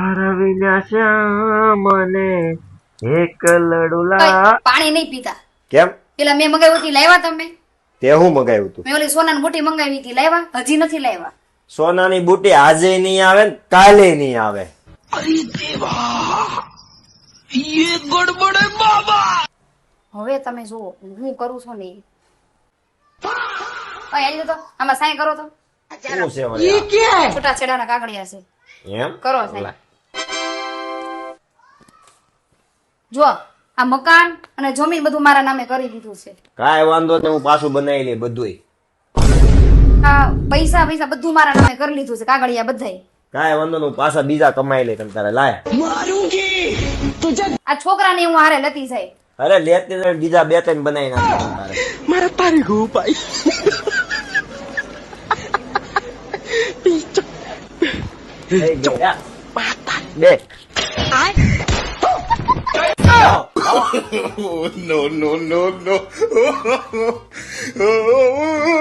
તારા વિના શ્યામને એક લડુલા. કઈ પાણી નહીં પીતા. કેમ? પેલા મેં મગાવ્યું હતી લાવ્યા તમે? તે હું મગાવ્યું તું? મેં ઓલી સોનાની બુટી મંગાવી હતી લાવ્યા? હજી નથી લાવ્યા. સોનાની બુટી આજે નહીં આવે ને કાલે નહીં આવે. હવે તમે જુઓ હું કરું છું ને એ તો આમાં સાઈ કરો તો શું છે વળી? છૂટા છેડાના કાગળિયા છે એમ કરો સાઈ. જો આ મકાન અને જમીન બધું મારા નામે કરી દીધું છે. કાંઈ વાંધો નહીં, હું પાછું બનાવી લે બધુંય. આ પૈસા પૈસા બધું મારા નામે કરી લીધું છે કાગળિયા બધાય. કાંઈ વાંધો નહીં, હું પાછા બીજા કમાઈ લે તમ તારે લાય. આ છોકરાને હું હારે લેતી જાય. અરે લેતી તો બીજા બે ત્રણ બનાવી નાખે તમ તારે. મારા તારી ગો ભાઈ થઈ ગયા. બે no, no, no, no.